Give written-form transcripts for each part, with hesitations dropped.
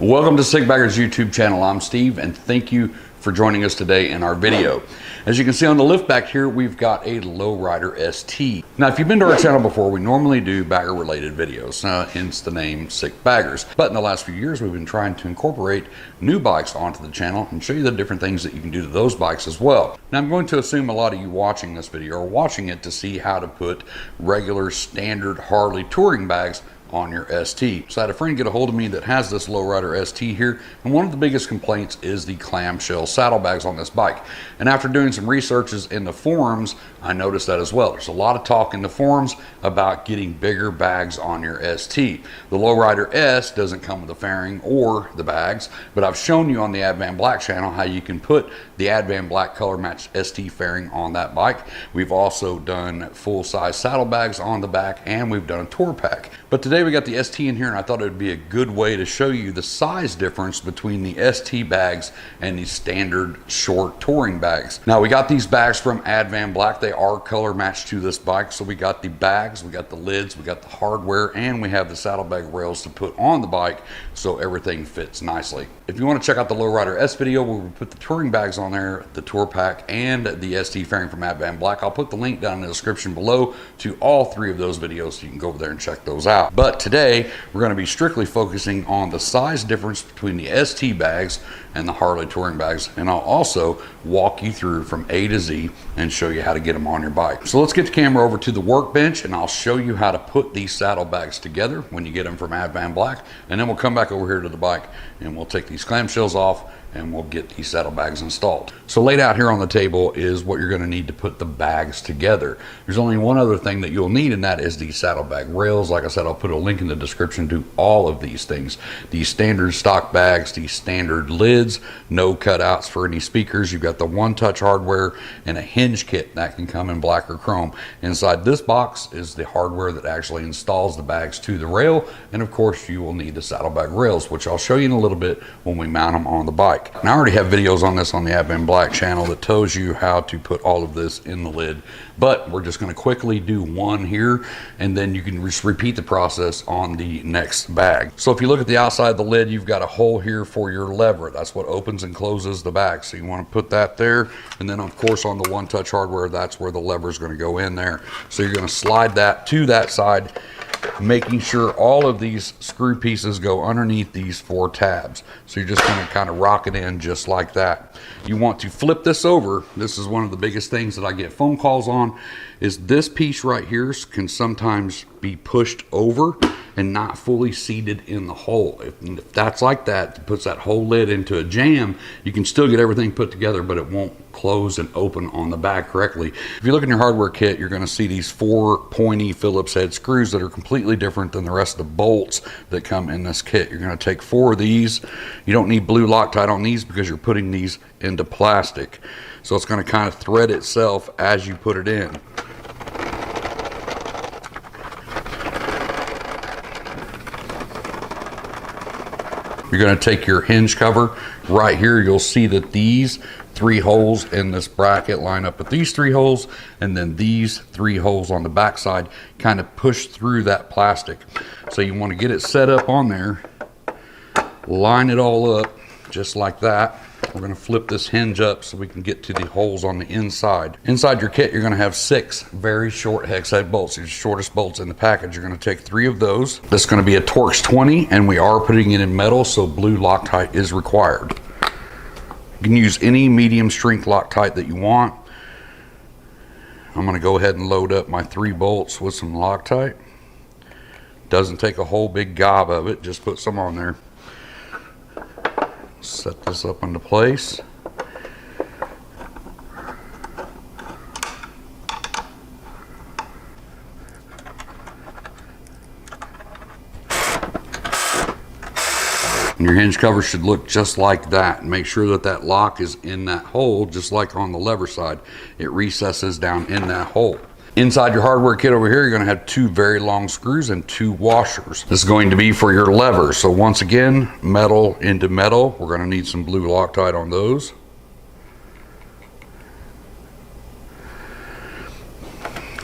Welcome to sikbaggers YouTube channel. I'm Steve and thank you for joining us today in our video. As you can see on the lift back here, we've got a lowrider ST. Now, if you've been to our channel before, we normally do bagger related videos, hence the name sikbaggers. But in the last few years, we've been trying to incorporate new bikes onto the channel and show you the different things that you can do to those bikes as well. Now, I'm going to assume a lot of you watching this video are watching it to see how to put regular standard Harley touring bags on your ST. So I had a friend get a hold of me that has this lowrider ST here, and one of the biggest complaints is the clamshell saddlebags on this bike. And after doing some researches in the forums, I noticed that as well. There's a lot of talk in the forums about getting bigger bags on your ST. The lowrider S doesn't come with the fairing or the bags, but I've shown you on the Advanblack channel how you can put the Advanblack color matched ST fairing on that bike. We've also done full-size saddlebags on the back, and we've done a tour pack. But today we got the ST in here, and I thought it would be a good way to show you the size difference between the ST bags and the standard short touring bags. Now, we got these bags from Advanblack. They are color matched to this bike. So we got the bags, we got the lids, we got the hardware, and we have the saddlebag rails to put on the bike so everything fits nicely. If you want to check out the lowrider S video where we put the touring bags on there, the tour pack, and the ST fairing from Advanblack, I'll put the link down in the description below to all three of those videos so you can go over there and check those out. But today we're going to be strictly focusing on the size difference between the ST bags and the Harley touring bags, and I'll also walk you through from A to Z and show you how to get them on your bike. So let's get the camera over to the workbench and I'll show you how to put these saddlebags together when you get them from Advanblack, and then we'll come back over here to the bike and we'll take these clamshells off and we'll get these saddlebags installed. So laid out here on the table is what you're going to need to put the bags together. There's only one other thing that you'll need, and that is the saddlebag rails. Like I said, I'll put a link in the description to all of these things. These standard stock bags, these standard lids, no cutouts for any speakers. You've got the one-touch hardware and a hinge kit that can come in black or chrome. Inside this box is the hardware that actually installs the bags to the rail, and of course you will need the saddlebag rails, which I'll show you in a little bit when we mount them on the bike. And I already have videos on this on the Advanblack channel that tells you how to put all of this in the lid, but we're just going to quickly do one here, and then you can just repeat the process on the next bag. So if you look at the outside of the lid, you've got a hole here for your lever. That's what opens and closes the bag. So you want to put that there, and then of course on the one-touch hardware, that's where the lever is going to go in there. So you're going to slide that to that side, making sure all of these screw pieces go underneath these four tabs. So you're just going to kind of rock it in just like that. You want to flip this over. This is one of the biggest things that I get phone calls on, is this piece right here can sometimes be pushed over and not fully seated in the hole. If that's like that, it puts that whole lid into a jam. You can still get everything put together, but it won't close and open on the back correctly. If you look in your hardware kit, you're going to see these four pointy Phillips head screws that are completely different than the rest of the bolts that come in this kit. You're going to take four of these. You don't need blue Loctite on these because you're putting these into plastic. So it's going to kind of thread itself as you put it in. You're going to take your hinge cover right here. You'll see that these three holes in this bracket line up with these three holes, and then these three holes on the back side kind of push through that plastic. So you want to get it set up on there, line it all up just like that. We're going to flip this hinge up so we can get to the holes on the inside. Inside your kit, you're going to have 6 very short hex head bolts. These are the shortest bolts in the package. You're going to take 3 of those. This is going to be a Torx 20, and we are putting it in metal, so blue Loctite is required. You can use any medium strength Loctite that you want. I'm going to go ahead and load up my 3 bolts with some Loctite. Doesn't take a whole big gob of it, just put some on there. Set this up into place. And your hinge cover should look just like that. Make sure that that lock is in that hole, just like on the lever side. It recesses down in that hole. Inside your hardware kit over here, you're going to have 2 very long screws and 2 washers. This is going to be for your levers. So once again, metal into metal. We're going to need some blue Loctite on those.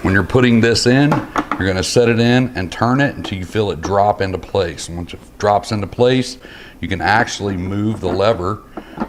When you're putting this in, You're going to set it in and turn it until you feel it drop into place. And once it drops into place, you can actually move the lever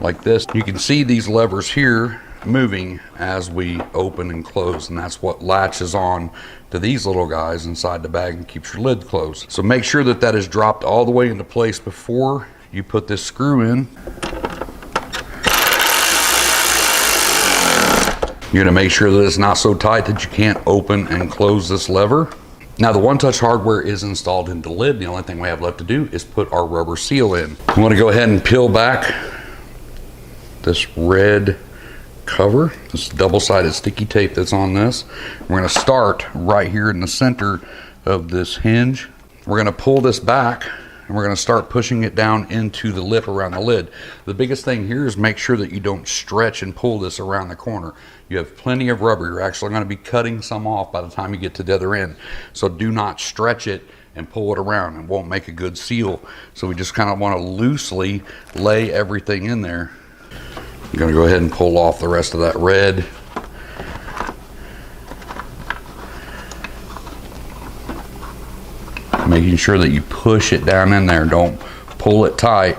like this. You can see these levers here moving as we open and close, and that's what latches on to these little guys inside the bag and keeps your lid closed. So make sure that that is dropped all the way into place before you put this screw in. You're going to make sure that it's not so tight that you can't open and close this lever. Now the one-touch hardware is installed into the lid. The only thing we have left to do is put our rubber seal in. We want to go ahead and peel back this red cover, this double-sided sticky tape that's on this. We're going to start right here in the center of this hinge. We're going to pull this back and we're going to start pushing it down into the lip around the lid. The biggest thing here is make sure that you don't stretch and pull this around the corner. You have plenty of rubber. You're actually going to be cutting some off by the time you get to the other end. So do not stretch it and pull it around. It won't make a good seal. So we just kind of want to loosely lay everything in there. I'm going to go ahead and pull off the rest of that red. Making sure that you push it down in there, don't pull it tight.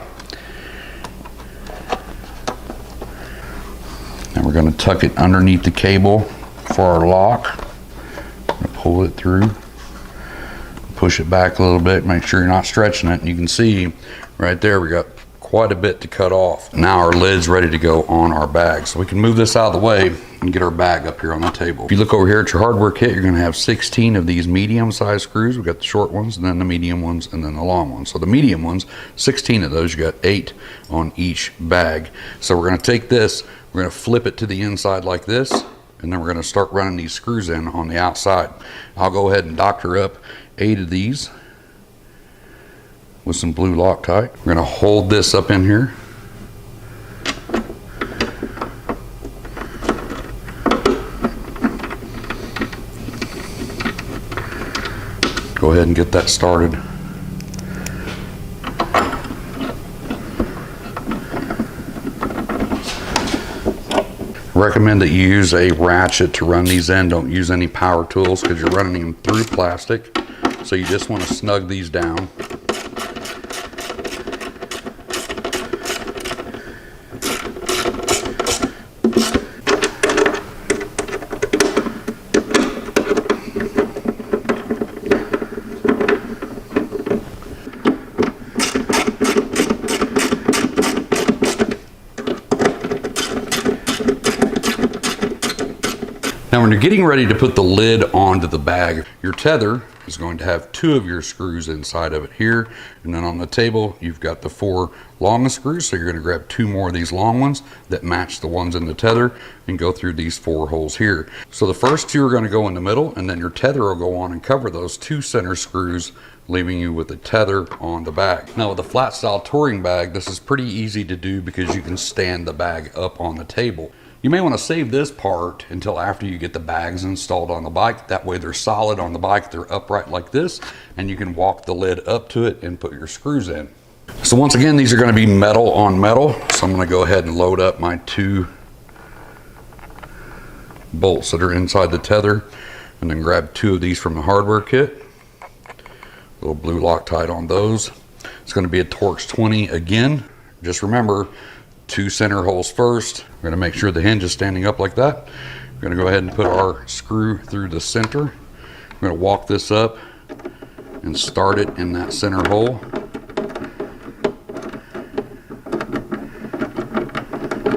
And we're going to tuck it underneath the cable for our lock. Pull it through, push it back a little bit, make sure you're not stretching it. And you can see right there we got quite a bit to cut off. Now our lid's ready to go on our bag. So we can move this out of the way and get our bag up here on the table. If you look over here at your hardware kit, you're going to have 16 of these medium-sized screws. We've got the short ones, and then the medium ones, and then the long ones. So the medium ones, 16 of those, you got 8 on each bag. So we're going to take this, we're going to flip it to the inside like this, and then we're going to start running these screws in on the outside. I'll go ahead and doctor up 8 of these with some blue Loctite. We're going to hold this up in here. Go ahead and get that started. I recommend that you use a ratchet to run these in. Don't use any power tools because you're running them through plastic. So you just want to snug these down. Now when you're getting ready to put the lid onto the bag, your tether is going to have 2 of your screws inside of it here, and then on the table you've got the 4 longest screws, so you're going to grab 2 more of these long ones that match the ones in the tether and go through these 4 holes here. So the first 2 are going to go in the middle, and then your tether will go on and cover those 2 center screws, leaving you with the tether on the bag. Now with a flat style touring bag, this is pretty easy to do because you can stand the bag up on the table. You may want to save this part until after you get the bags installed on the bike. That way they're solid on the bike, they're upright like this, and you can walk the lid up to it and put your screws in. So once again, these are going to be metal on metal. So I'm going to go ahead and load up my 2 bolts that are inside the tether, and then grab 2 of these from the hardware kit. Little blue Loctite on those. It's going to be a Torx 20 again. Just remember, 2 center holes first. We're going to make sure the hinge is standing up like that. We're going to go ahead and put our screw through the center. We're going to walk this up and start it in that center hole.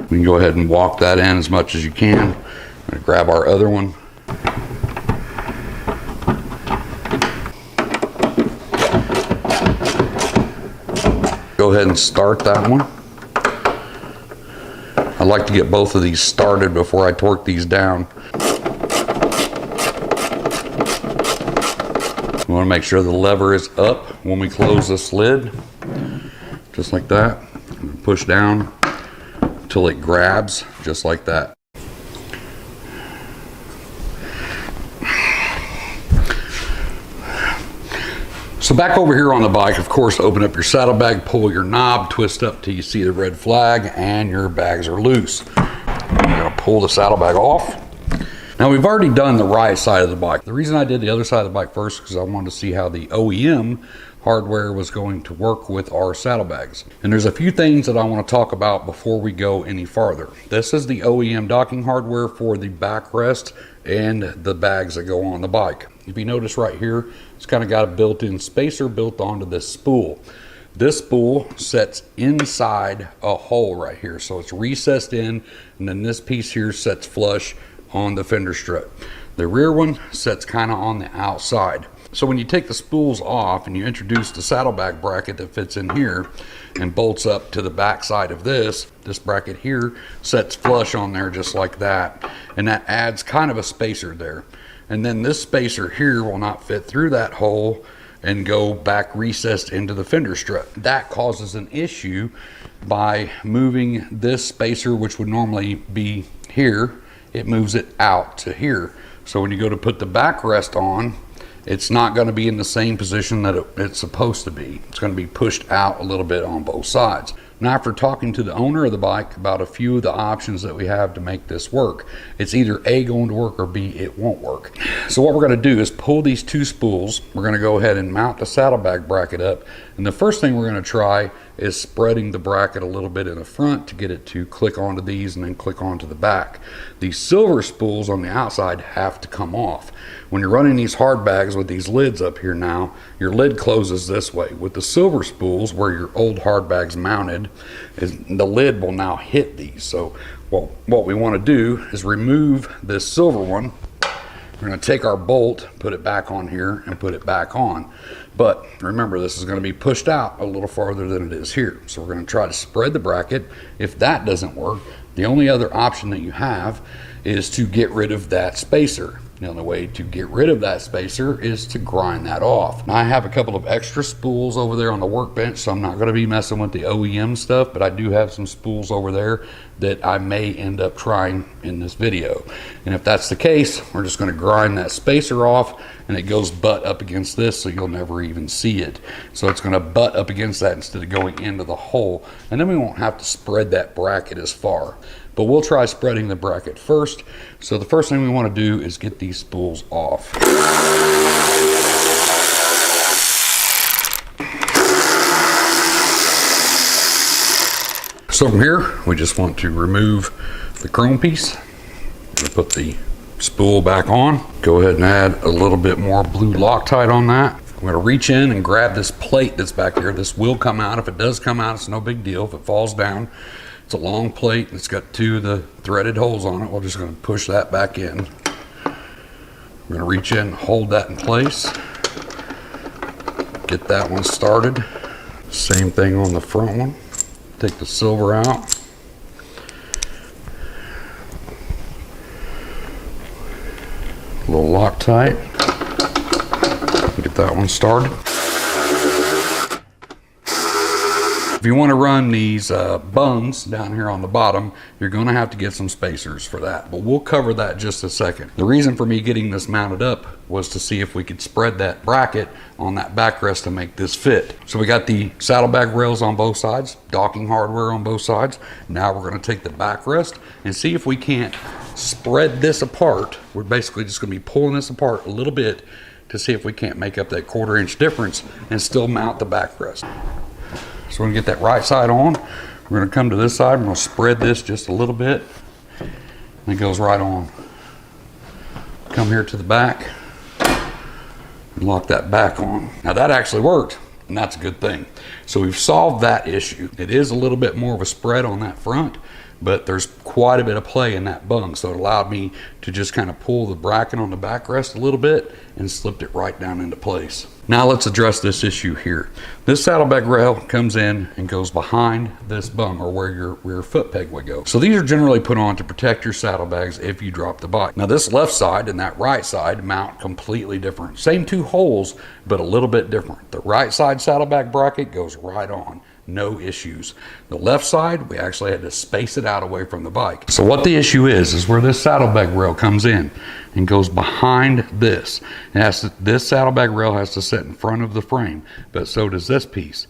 We can go ahead and walk that in as much as you can. I'm going to grab our other one. Go ahead and start that one. I like to get both of these started before I torque these down. We want to make sure the lever is up when we close this lid, just like that. Push down until it grabs, just like that. So back over here on the bike, of course, open up your saddlebag, pull your knob, twist up till you see the red flag, and your bags are loose. You're going to pull the saddlebag off. Now we've already done the right side of the bike. The reason I did the other side of the bike first is because I wanted to see how the OEM hardware was going to work with our saddlebags. And there's a few things that I want to talk about before we go any farther. This is the OEM docking hardware for the backrest and the bags that go on the bike. If you notice right here, it's kind of got a built-in spacer built onto this spool. This spool sets inside a hole right here, so it's recessed in, and then this piece here sets flush on the fender strut. The rear one sets kind of on the outside. So when you take the spools off and you introduce the saddlebag bracket that fits in here and bolts up to the back side of this bracket here sets flush on there just like that, and that adds kind of a spacer there. And then this spacer here will not fit through that hole and go back recessed into the fender strut. That causes an issue by moving this spacer, which would normally be here, it moves it out to here. So when you go to put the backrest on, it's not going to be in the same position that it's supposed to be. It's going to be pushed out a little bit on both sides. Now, after talking to the owner of the bike about a few of the options that we have to make this work, it's either A, going to work, or B, it won't work. So what we're going to do is pull these two spools. We're going to go ahead and mount the saddlebag bracket up. And the first thing we're going to try is spreading the bracket a little bit in the front to get it to click onto these and then click onto the back. These silver spools on the outside have to come off. When you're running these hard bags with these lids up here now, your lid closes this way. With the silver spools, where your old hard bag's mounted, the lid will now hit these. So what we want to do is remove this silver one. We're going to take our bolt, put it back on here, and put it back on. But remember, this is going to be pushed out a little farther than it is here. So we're going to try to spread the bracket. If that doesn't work, the only other option that you have is to get rid of that spacer. The only way to get rid of that spacer is to grind that off. Now, I have a couple of extra spools over there on the workbench, so I'm not going to be messing with the OEM stuff, but I do have some spools over there that I may end up trying in this video. And if that's the case, we're just going to grind that spacer off, and it goes butt up against this, so you'll never even see it. So it's going to butt up against that instead of going into the hole, and then we won't have to spread that bracket as far. But we'll try spreading the bracket first. So the first thing we want to do is get these spools off. So from here, we just want to remove the chrome piece. Put the spool back on. Go ahead and add a little bit more blue Loctite on that. I'm going to reach in and grab this plate that's back here. This will come out. If it does come out, it's no big deal. If it falls down, it's a long plate. It's got two of the threaded holes on it. We're just going to push that back in. We're going to reach in and hold that in place. Get that one started. Same thing on the front one. Take the silver out. A little Loctite. Get that one started. If you want to run these bungs down here on the bottom, you're going to have to get some spacers for that, but we'll cover that just a second. The reason for me getting this mounted up was to see if we could spread that bracket on that backrest to make this fit. So we got the saddlebag rails on both sides, docking hardware on both sides. Now we're going to take the backrest and see if we can't spread this apart. We're basically just going to be pulling this apart a little bit to see if we can't make up that 1/4 inch difference and still mount the backrest. So we're going to get that right side on. We're going to come to this side. We're going to spread this just a little bit. And it goes right on. Come here to the back and lock that back on. Now that actually worked, and that's a good thing. So we've solved that issue. It is a little bit more of a spread on that front, but there's quite a bit of play in that bung. So it allowed me to just kind of pull the bracket on the backrest a little bit and slipped it right down into place. Now let's address this issue here. This saddlebag rail comes in and goes behind this bung, or where your rear foot peg would go. So these are generally put on to protect your saddlebags if you drop the bike. Now this left side and that right side mount completely different. Same two holes, but a little bit different. The right side saddlebag bracket goes right on. No issues. The left side, we actually had to space it out away from the bike. So what the issue is where this saddlebag rail comes in and goes behind this. This saddlebag rail has to sit in front of the frame, but so does this piece.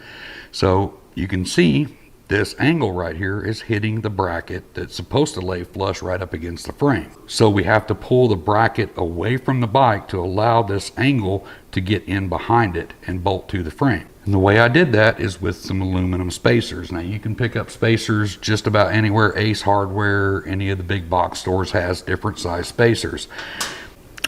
So you can see this angle right here is hitting the bracket that's supposed to lay flush right up against the frame. So we have to pull the bracket away from the bike to allow this angle to get in behind it and bolt to the frame. And the way I did that is with some aluminum spacers. Now you can pick up spacers just about anywhere. Ace Hardware, any of the big box stores has different size spacers.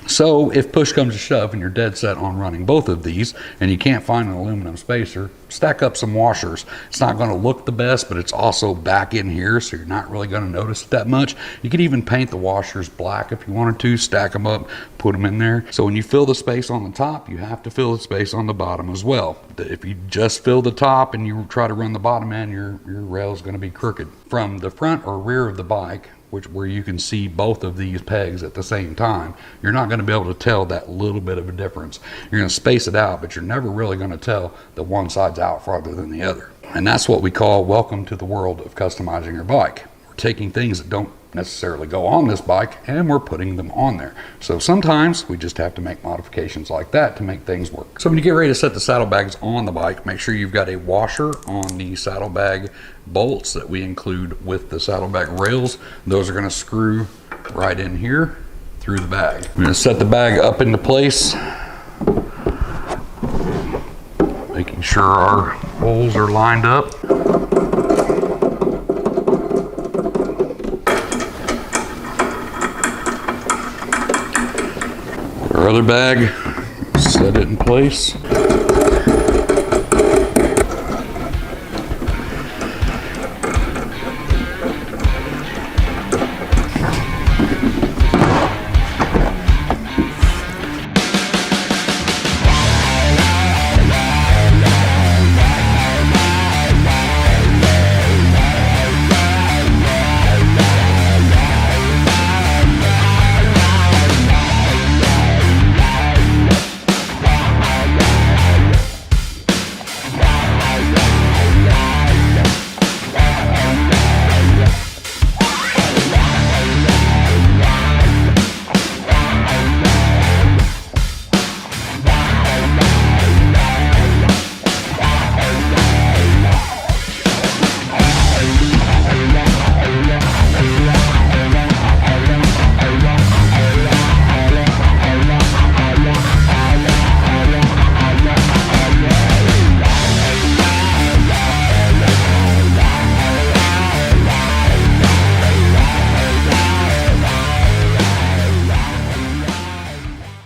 So if push comes to shove and you're dead set on running both of these and you can't find an aluminum spacer, stack up some washers. It's not going to look the best, but it's also back in here, so you're not really going to notice it that much. You could even paint the washers black if you wanted to, stack them up, put them in there. So when you fill the space on the top, you have to fill the space on the bottom as well. If you just fill the top and you try to run the bottom end, your rail is going to be crooked. From the front or rear of the bike, where you can see both of these pegs at the same time, you're not going to be able to tell that little bit of a difference. You're going to space it out, but you're never really going to tell that one side's out farther than the other. And that's what we call welcome to the world of customizing your bike. We're taking things that don't necessarily go on this bike and we're putting them on there. So sometimes we just have to make modifications like that to make things work. So when you get ready to set the saddlebags on the bike, make sure you've got a washer on the saddlebag bolts that we include with the saddlebag rails. Those are going to screw right in here through the bag. I'm going to set the bag up into place, making sure our holes are lined up. Our other bag, set it in place.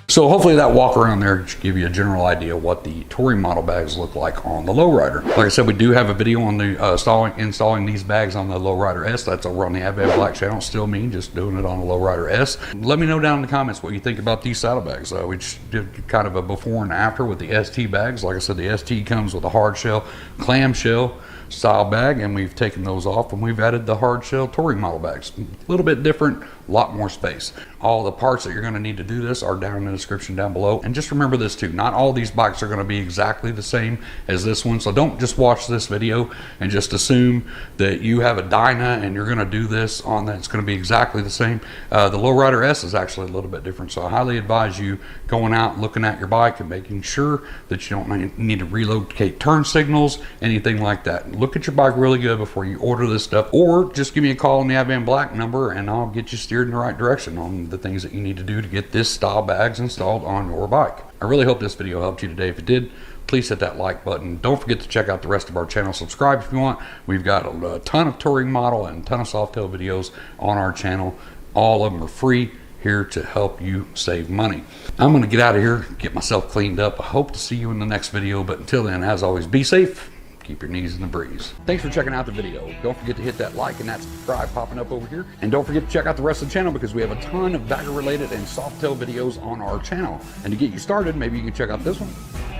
So hopefully that walk around there should give you a general idea what the touring model bags look like on the lowrider. Like I said, we do have a video on the installing these bags on the Lowrider S. That's over on the Advanblack channel. Still me, just doing it on the Lowrider S. Let me know down in the comments what you think about these saddlebags. We just did kind of a before and after with the ST bags. Like I said, the ST comes with a hard shell, clamshell style bag, and we've taken those off and we've added the hard shell touring model bags. A little bit different, a lot more space. All the parts that you're going to need to do this are down in the description down below. And just remember this too, not all these bikes are going to be exactly the same as this one. So don't just watch this video and just assume that you have a Dyna and you're going to do this on that. It's going to be exactly the same. The Lowrider S is actually a little bit different. So I highly advise you going out, looking at your bike and making sure that you don't need to relocate turn signals, anything like that. Look at your bike really good before you order this stuff, or just give me a call on the Advanblack number and I'll get you steered in the right direction on the things that you need to do to get this style bags installed on your bike. I really hope this video helped you today. If it did, please hit that like button. Don't forget to check out the rest of our channel. Subscribe if you want. We've got a ton of touring model and a ton of Softail videos on our channel. All of them are free, here to help you save money. I'm going to get out of here, get myself cleaned up. I hope to see you in the next video, but until then, as always, be safe. Keep your knees in the breeze. Thanks for checking out the video. Don't forget to hit that like and that subscribe popping up over here. And don't forget to check out the rest of the channel because we have a ton of bagger related and Softail videos on our channel. And to get you started, maybe you can check out this one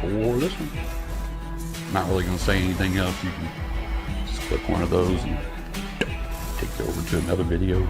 or this one. I'm not really going to say anything else. You can just click one of those and take you over to another video.